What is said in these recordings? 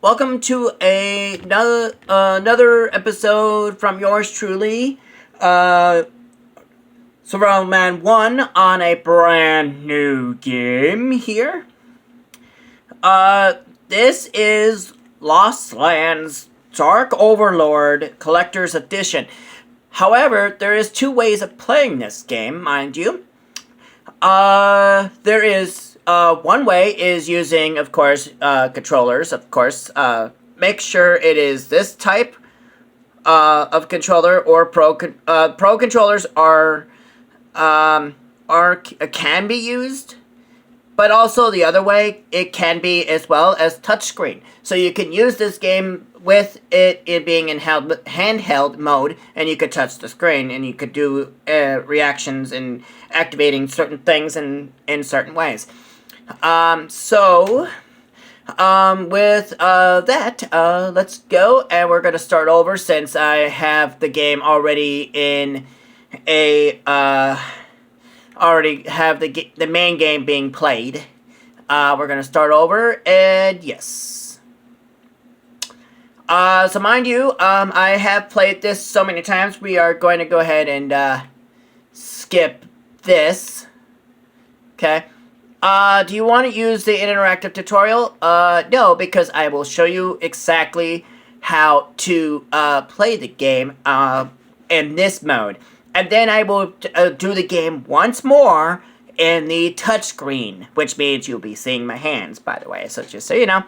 welcome to another episode from yours truly, Survival Man 1 on a brand new game here. This is Lost Lands Dark Overlord Collector's Edition. However, there is two ways of playing this game, mind you. There is one way is using, of course, controllers. Of course, make sure it is this type of controller or pro controllers can be used, but also the other way it can be as well as touchscreen. So you can use this game with it being in handheld mode, and you could touch the screen, and you could do reactions and activating certain things in certain ways. With that, let's go, and we're going to start over since I have the game already in already have the main game being played. We're going to start over, and yes. So mind you, I have played this so many times, we are going to go ahead and, skip this. Okay. Do you want to use the interactive tutorial? No, because I will show you exactly how to, play the game, in this mode. And then I will do the game once more in the touchscreen, which means you'll be seeing my hands, by the way, so just so you know.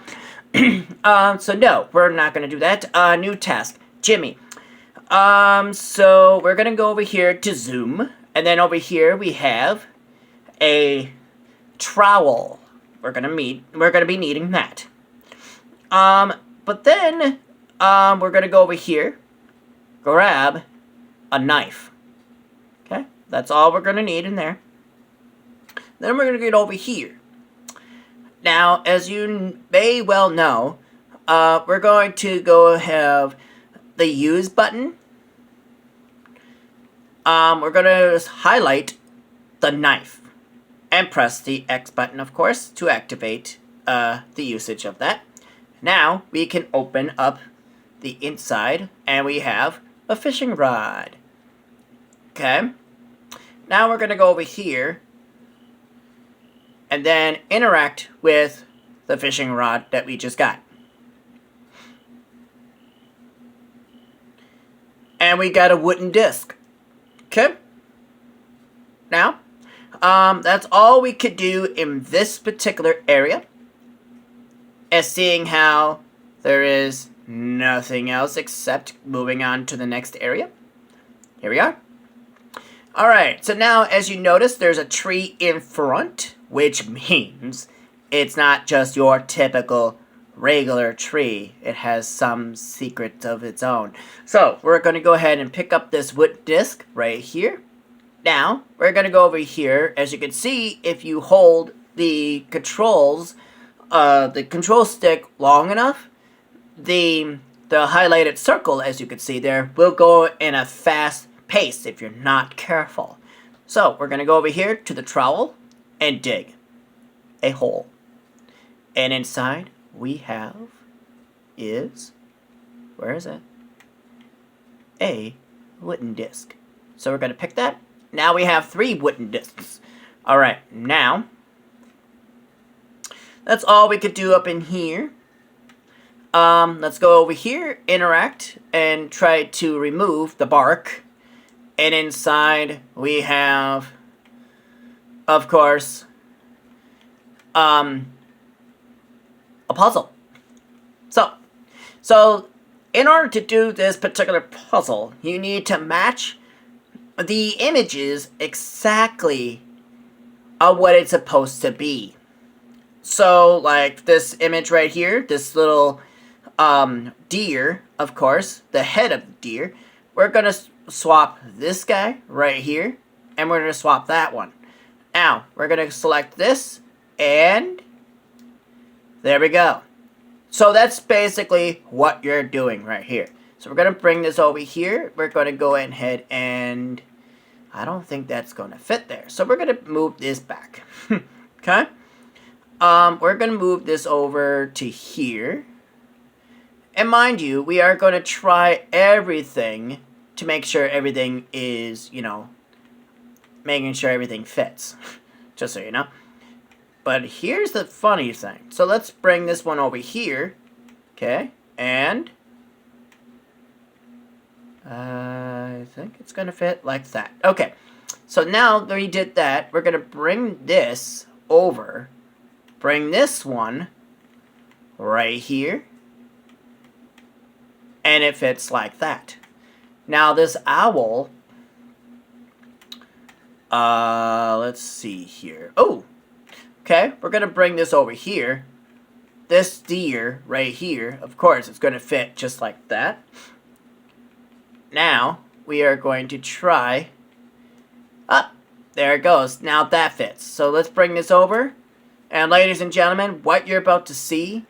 So no, we're not going to do that. New task, Jimmy. So we're going to go over here to Zoom, and then over here we have a trowel. We're going to be needing that. But then, we're going to go over here, grab a knife. Okay, that's all we're going to need in there. Then we're going to get over here. Now, as you may well know, we're going to go have the use button. We're going to highlight the knife and press the X button, of course, to activate the usage of that. Now, we can open up the inside, and we have a fishing rod. Okay. Now we're going to go over here and then interact with the fishing rod that we just got. And we got a wooden disc. Okay. Now, that's all we could do in this particular area. As seeing how there is nothing else except moving on to the next area. Here we are. Alright, so now as you notice, there's a tree in front, which means it's not just your typical regular tree. It has some secret of its own. So, we're going to go ahead and pick up this wood disc right here. Now, we're going to go over here. As you can see, if you hold the control stick long enough, the highlighted circle, as you can see there, will go in a fast pace if you're not careful. So, we're going to go over here to the trowel and dig a hole. And inside we have where is it? A wooden disc. So we're going to pick that. Now we have 3 wooden discs. Alright, now that's all we could do up in here. Let's go over here, interact, and try to remove the bark. And inside we have, of course, a puzzle. So in order to do this particular puzzle, you need to match the images exactly of what it's supposed to be. So, like this image right here, this little deer, of course, the head of the deer, we're going to swap this guy right here, and we're going to swap that one. Now, we're going to select this, and there we go. So that's basically what you're doing right here. So we're going to bring this over here. We're going to go ahead and I don't think that's going to fit there. So we're going to move this back. Okay? We're going to move this over to here. And mind you, we are going to try everything to make sure everything is, making sure everything fits. Just so you know. But here's the funny thing. So let's bring this one over here. Okay. And I think it's going to fit like that. Okay. So now that we did that, we're going to bring this over. Bring this one right here. And it fits like that. Now this owl, let's see here. Oh, okay, we're going to bring this over here. This deer right here, of course, it's going to fit just like that. Now, we are going to try, there it goes. Now that fits. So let's bring this over. And ladies and gentlemen, what you're about to see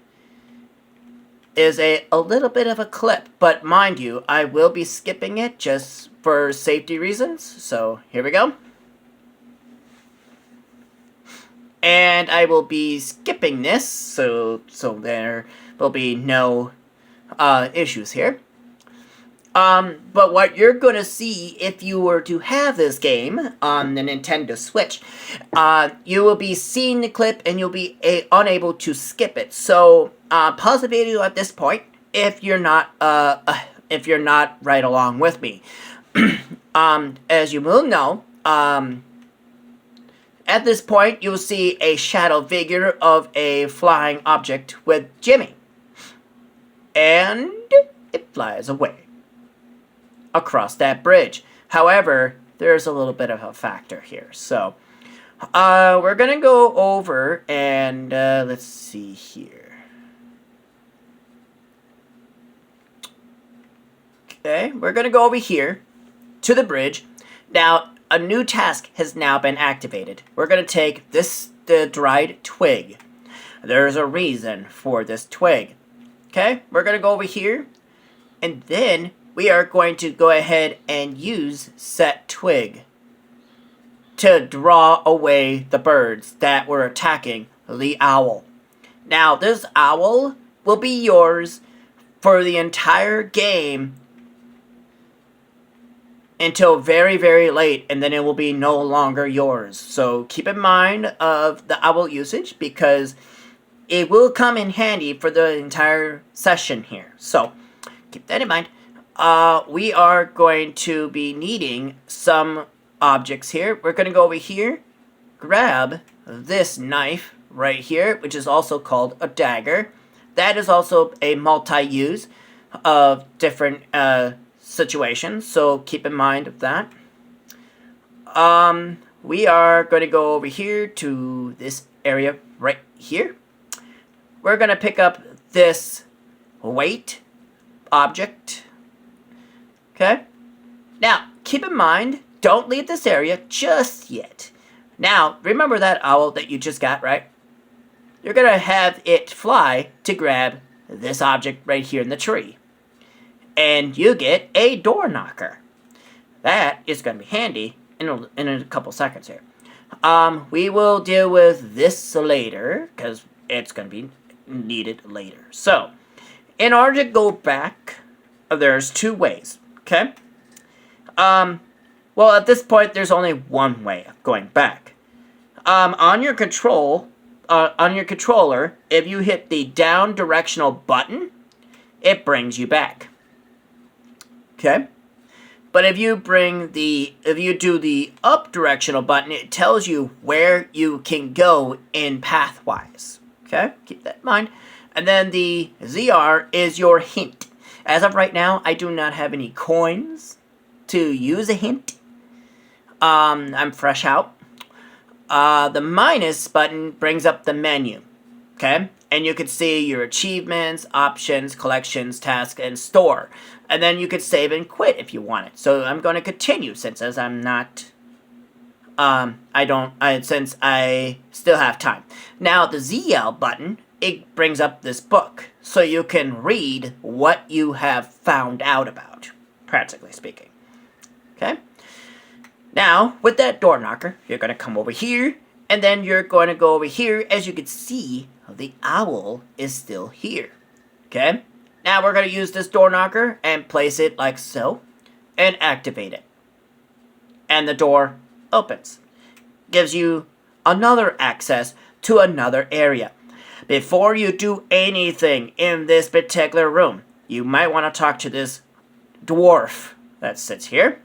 is a little bit of a clip. But mind you, I will be skipping it just for safety reasons. So here we go. And I will be skipping this, so there will be no issues here. But what you're going to see if you were to have this game on the Nintendo Switch, you will be seeing the clip and you'll be unable to skip it. So pause the video at this point if you're not right along with me. As you will know, at this point you'll see a shadow figure of a flying object with Jimmy, and it flies away across that bridge. However, there's a little bit of a factor here. So, we're gonna go over and, let's see here. Okay, we're gonna go over here to the bridge. Now, a new task has now been activated. We're gonna take the dried twig. There's a reason for this twig. Okay, we're gonna go over here, and then we are going to go ahead and use set twig to draw away the birds that were attacking the owl. Now, this owl will be yours for the entire game until very, very late, and then it will be no longer yours. So keep in mind of the owl usage, because it will come in handy for the entire session here. So keep that in mind. We are going to be needing some objects here. We're going to go over here, grab this knife right here, which is also called a dagger. That is also a multi-use of different situations, so keep in mind of that. We are going to go over here to this area right here. We're going to pick up this weight object. Okay? Now, keep in mind, don't leave this area just yet. Now, remember that owl that you just got, right? You're going to have it fly to grab this object right here in the tree. And you get a door knocker. That is going to be handy in a couple seconds here. We will deal with this later, because it's going to be needed later. So, in order to go back, there's two ways. Okay? Well, at this point, there's only one way of going back. On your controller, if you hit the down directional button, it brings you back. Okay? But if you do the up directional button, it tells you where you can go in pathwise. Okay? Keep that in mind. And then the ZR is your hint. As of right now, I do not have any coins to use a hint. I'm fresh out. The minus button brings up the menu. Okay? And you can see your achievements, options, collections, tasks, and store. And then you could save and quit if you want it. So I'm going to continue since as I'm not... since I still have time. Now, the ZL button, it brings up this book. So you can read what you have found out about, practically speaking. Okay? Now, with that door knocker, you're going to come over here, and then you're going to go over here. As you can see, the owl is still here. Okay? Now we're going to use this door knocker and place it like so and activate it. And the door opens. Gives you another access to another area. Before you do anything in this particular room, you might want to talk to this dwarf that sits here.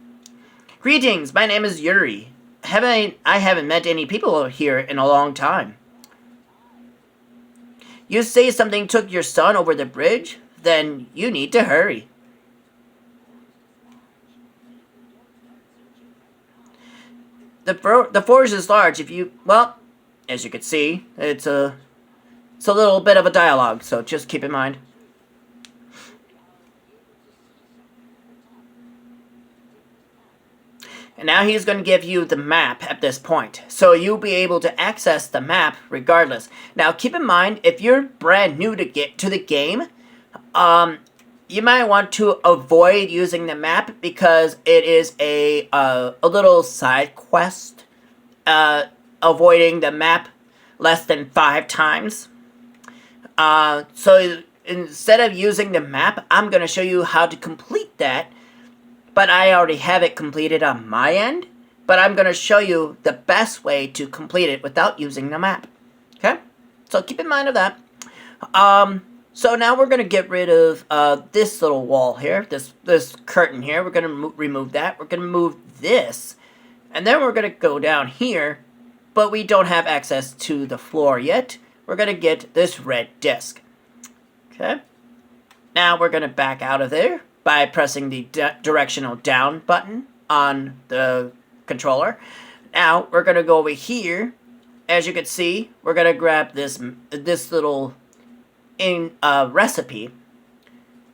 Greetings, my name is Yuri. I haven't met any people here in a long time. You say something took your son over the bridge? Then you need to hurry. The forge is large. Well, as you can see, it's a little bit of a dialogue, so just keep in mind. And now he's going to give you the map at this point. So you'll be able to access the map regardless. Now keep in mind, if you're brand new to the game, you might want to avoid using the map because it is a little side quest. Avoiding the map less than 5 times. So instead of using the map, I'm going to show you how to complete that. But I already have it completed on my end. But I'm going to show you the best way to complete it without using the map. Okay? So keep in mind of that. So now we're going to get rid of this little wall here. This curtain here. We're going to remove that. We're going to move this. And then we're going to go down here. But we don't have access to the floor yet. We're going to get this red disc. Okay? Now we're going to back out of there by pressing the directional down button on the controller. Now, we're going to go over here. As you can see, we're going to grab this little recipe.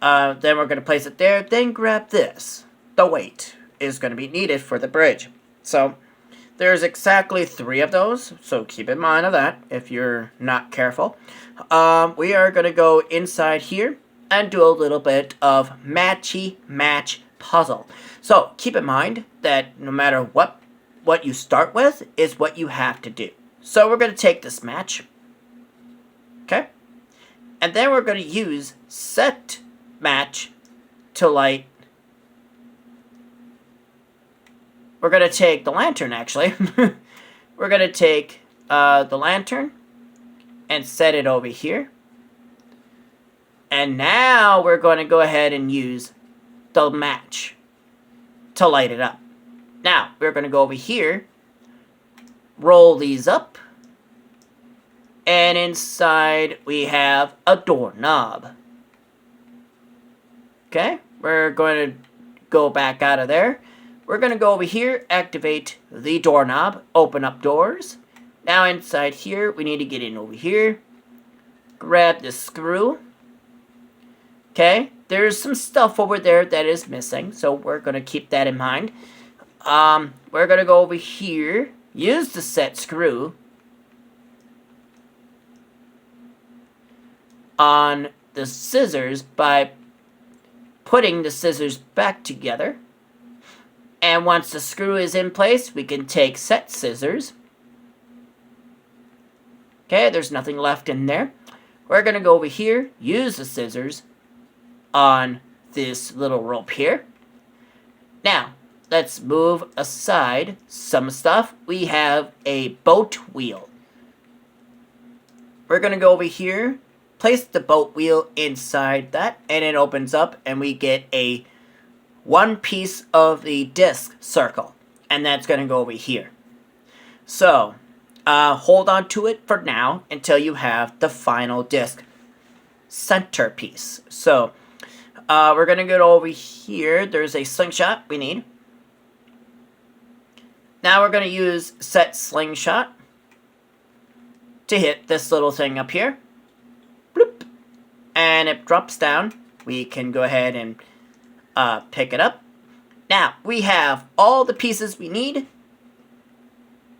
Then we're going to place it there. Then grab this. The weight is going to be needed for the bridge. So, there's exactly 3 of those. So, keep in mind of that if you're not careful. We are going to go inside here and do a little bit of matchy-match puzzle. So, keep in mind that no matter what you start with is what you have to do. So, we're going to take this match. Okay? And then we're going to use set match to light. We're going to take the lantern, actually. We're going to take the lantern and set it over here. And now we're going to go ahead and use the match to light it up. Now, we're going to go over here, roll these up, and inside we have a doorknob. Okay, we're going to go back out of there. We're going to go over here, activate the doorknob, open up doors. Now inside here, we need to get in over here, grab the screw. Okay, there's some stuff over there that is missing, so we're going to keep that in mind. We're going to go over here, use the set screw on the scissors by putting the scissors back together. And once the screw is in place, we can take set scissors. Okay, there's nothing left in there. We're going to go over here, use the scissors on this little rope here. Now, let's move aside some stuff. We have a boat wheel. We're going to go over here, place the boat wheel inside that, and it opens up, and we get a 1 piece of the disc circle. And that's going to go over here. So, hold on to it for now until you have the final disc centerpiece. So, we're going to go over here. There's a slingshot we need. Now we're going to use set slingshot to hit this little thing up here. Bloop. And it drops down. We can go ahead and pick it up. Now, we have all the pieces we need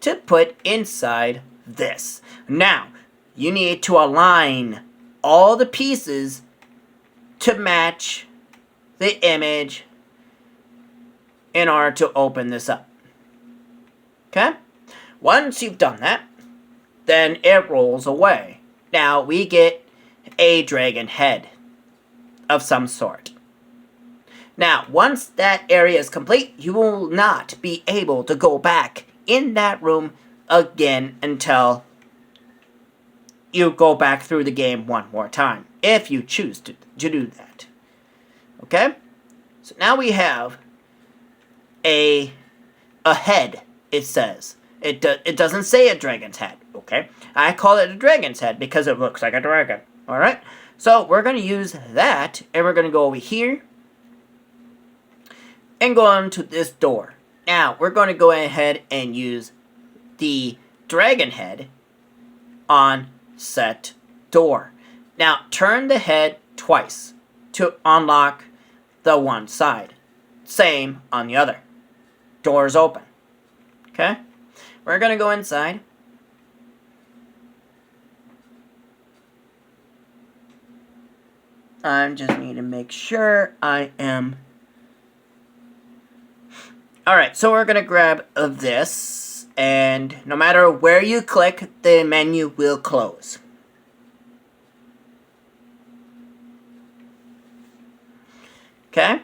to put inside this. Now, you need to align all the pieces to match the image in order to open this up. Okay? Once you've done that, then it rolls away. Now we get a dragon head. of some sort. Now, once that area is complete, you will not be able to go back in that room again until you go back through the game one more time, if you choose to do that. Okay? So now we have a head, it says. It doesn't say a dragon's head, okay? I call it a dragon's head because it looks like a dragon, alright? So we're going to use that, and we're going to go over here and go on to this door. Now, we're going to go ahead and use the dragon head on set door. Now, turn the head twice to unlock the one side. Same on the other. Doors open. Okay? We're going to go inside. I just need to make sure I am... Alright, so we're going to grab this, and no matter where you click, the menu will close. Okay?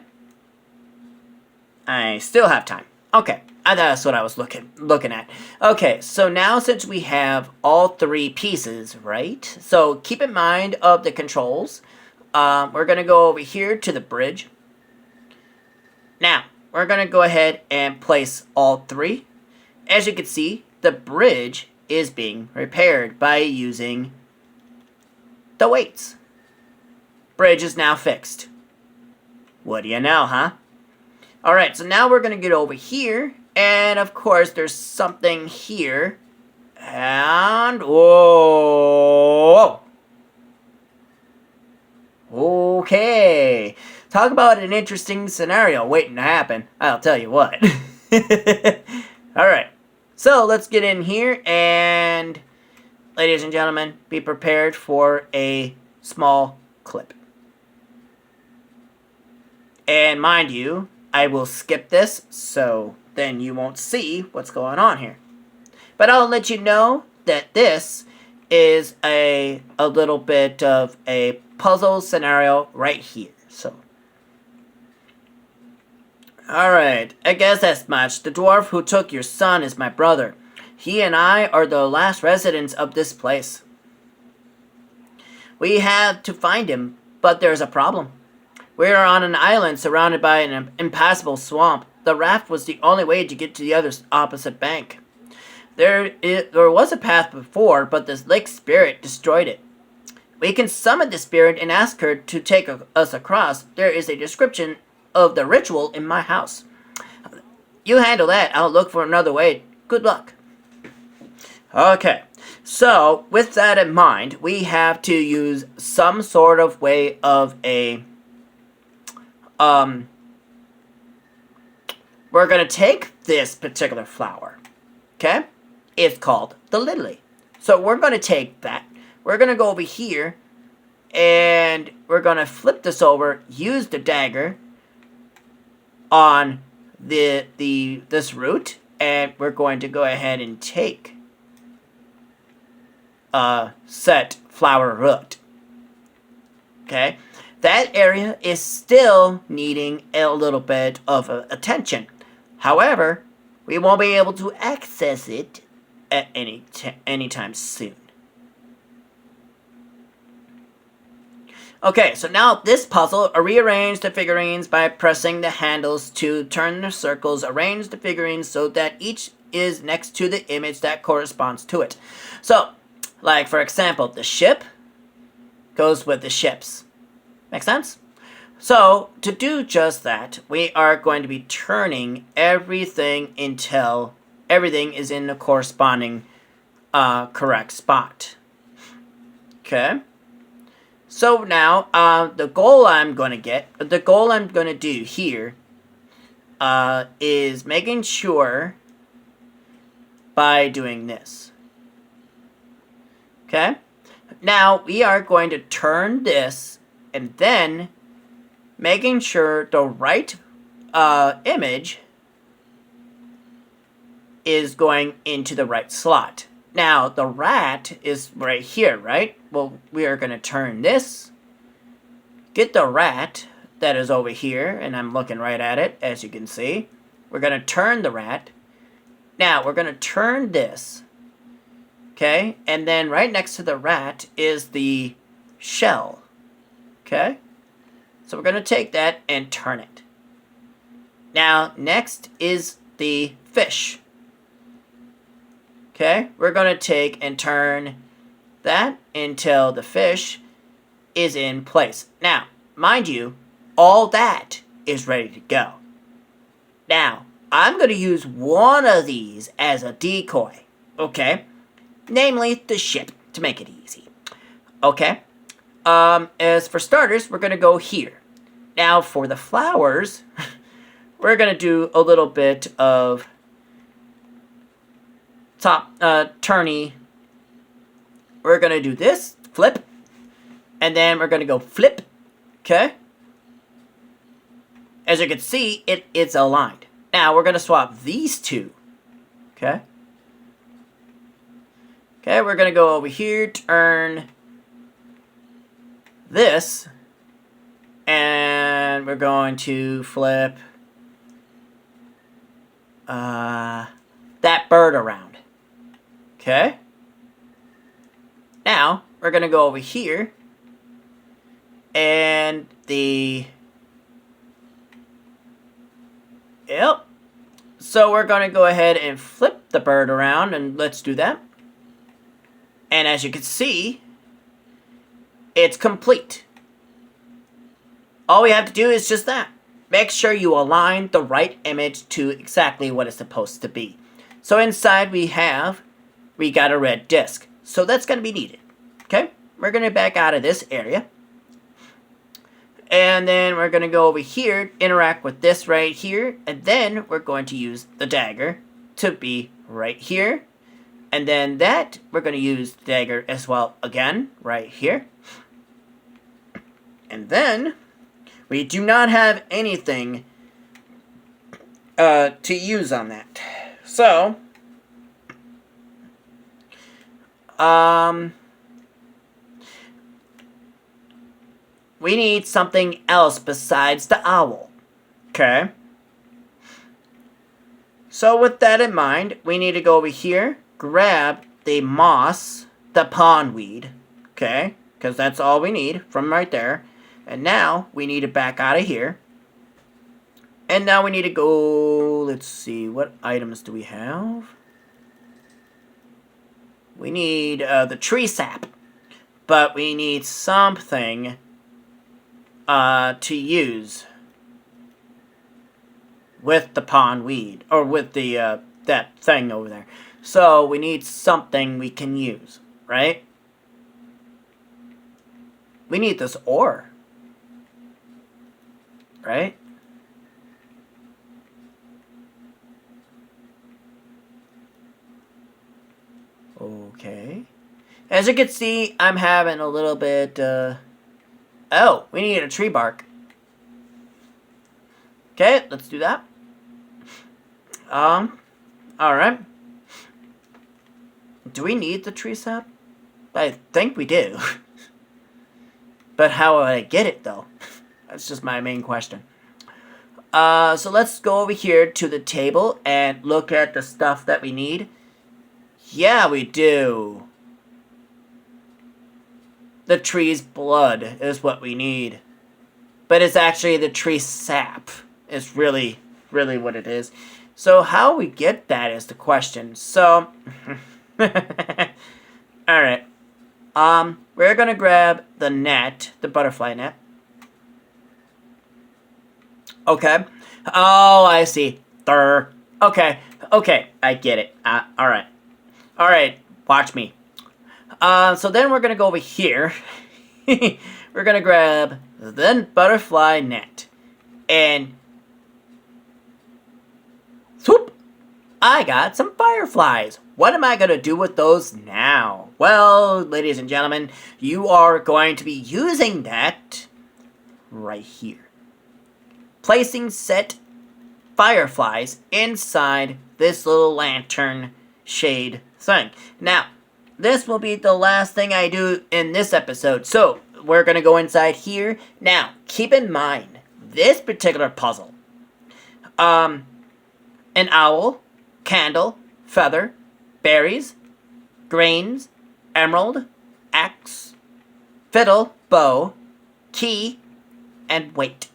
I still have time. Okay, that's what I was looking at. Okay, so now since we have all three pieces, right? So keep in mind of the controls. We're going to go over here to the bridge. Now, we're going to go ahead and place all three. As you can see, the bridge is being repaired by using the weights. Bridge is now fixed. What do you know, huh? Alright, so now we're going to get over here. And, of course, there's something here. And... whoa! Okay. Talk about an interesting scenario waiting to happen. I'll tell you what. Alright. So, let's get in here. And, ladies and gentlemen, be prepared for a small clip. And mind you, I will skip this, so then you won't see what's going on here. But I'll let you know that this is a little bit of a puzzle scenario right here. So, alright, I guess that's much. The dwarf who took your son is my brother. He and I are the last residents of this place. We had to find him, but there's a problem. We are on an island surrounded by an impassable swamp. The raft was the only way to get to the other opposite bank. There was a path before, but the lake spirit destroyed it. We can summon the spirit and ask her to take us across. There is a description of the ritual in my house. You handle that. I'll look for another way. Good luck. Okay. So, with that in mind, we have to use some sort of way of a... we're going to take this particular flower, okay? It's called the lily. So we're going to take that. We're going to go over here, and we're going to flip this over, use the dagger on this root, and we're going to go ahead and take set flower root, okay? That area is still needing a little bit of attention. However, we won't be able to access it at any time soon. Okay, so now this puzzle, rearrange the figurines by pressing the handles to turn the circles. Arrange the figurines so that each is next to the image that corresponds to it. So, like for example, the ship goes with the ships. Make sense? So, to do just that, we are going to be turning everything until everything is in the corresponding correct spot. Okay? So now, the goal I'm going to do here is making sure by doing this. Okay? Now, we are going to turn this and then making sure the right image is going into the right slot. Now, the rat is right here, right? Well, we are going to turn this get the rat that is over here, and I'm looking right at it, as you can see. We're going to turn the rat. Now, we're going to turn this. Okay? And then right next to the rat is the shell. Okay? So we're going to take that and turn it. Now, next is the fish. Okay? We're going to take and turn that until the fish is in place. Now, mind you, all that is ready to go. Now, I'm going to use one of these as a decoy. Okay? Namely, the ship, to make it easy. Okay? As for starters, we're going to go here. Now, for the flowers, we're going to do a little bit of turny. We're going to do this, flip, and then we're going to go flip, okay? As you can see, it's aligned. Now, we're going to swap these two, okay? Okay, we're going to go over here, turn this, and we're going to flip that bird around. Okay? Now, we're going to go over here, and Yep. So we're going to go ahead and flip the bird around, and let's do that. And as you can see, it's complete. All we have to do is just that. Make sure you align the right image to exactly what it's supposed to be. So inside we got a red disc. So that's going to be needed. Okay? We're going to back out of this area. And then we're going to go over here, interact with this right here. And then we're going to use the dagger to be right here. And then that, we're going to use the dagger as well again, right here. And then we do not have anything to use on that. So, we need something else besides the owl. Okay? So with that in mind, we need to go over here, grab the moss, the pondweed. Okay? Because that's all we need from right there. And now, we need to back out of here. And now we need to go, let's see, what items do we have? We need the tree sap. But we need something to use with the pondweed. Or with the that thing over there. So, we need something we can use, right? We need this ore. Right? Okay. As you can see, I'm having a little bit, Oh, we need a tree bark. Okay, let's do that. Alright. Do we need the tree sap? I think we do. But how would I get it, though? That's just my main question. So let's go over here to the table and look at the stuff that we need. Yeah, we do. The tree's blood is what we need. But it's actually the tree sap. It's really, really what it is. So how we get that is the question. So, alright. We're gonna grab the net, the butterfly net. Okay. Oh, I see. Okay. Okay, I get it. Alright. Alright, watch me. So then we're going to go over here. We're going to grab the butterfly net. And swoop! I got some fireflies. What am I going to do with those now? Well, ladies and gentlemen, you are going to be using that right here. Placing set fireflies inside this little lantern shade thing. Now, this will be the last thing I do in this episode. So, we're going to go inside here. Now, keep in mind, this particular puzzle. An owl, candle, feather, berries, grains, emerald, axe, fiddle, bow, key, and weight.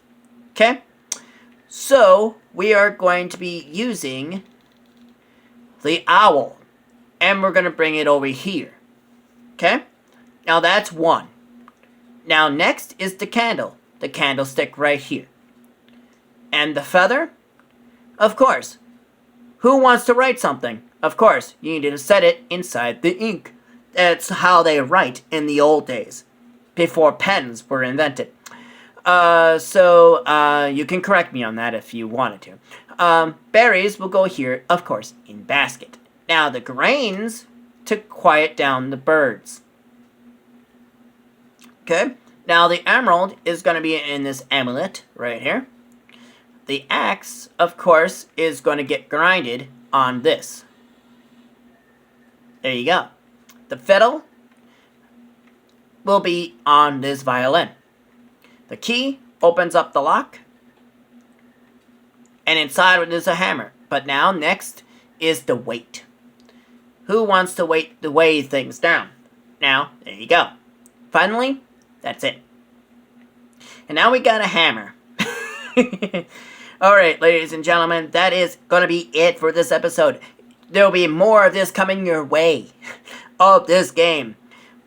Okay? So, we are going to be using the owl. And we're going to bring it over here. Okay? Now that's one. Now next is the candle. The candlestick right here. And the feather? Of course. Who wants to write something? Of course, you need to set it inside the ink. That's how they write in the old days. Before pens were invented. So you can correct me on that if you wanted to. Berries will go here, of course, in basket. Now the grains to quiet down the birds. Okay? Now the emerald is going to be in this amulet right here. The axe, of course, is going to get grinded on this. There you go. The fiddle will be on this violin. The key opens up the lock. And inside is a hammer. But now, next is the weight. Who wants to weigh things down? Now, there you go. Finally, that's it. And now we got a hammer. Alright, ladies and gentlemen, that is going to be it for this episode. There will be more of this coming your way of this game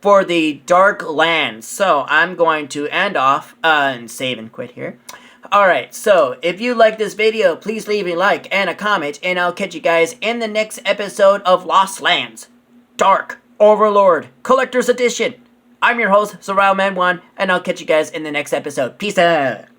for the Dark Lands. So, I'm going to end off and save and quit here. Alright, so if you like this video, please leave a like and a comment, and I'll catch you guys in the next episode of Lost Lands Dark Overlord Collector's Edition. I'm your host, SurvivalMan1, and I'll catch you guys in the next episode. Peace out!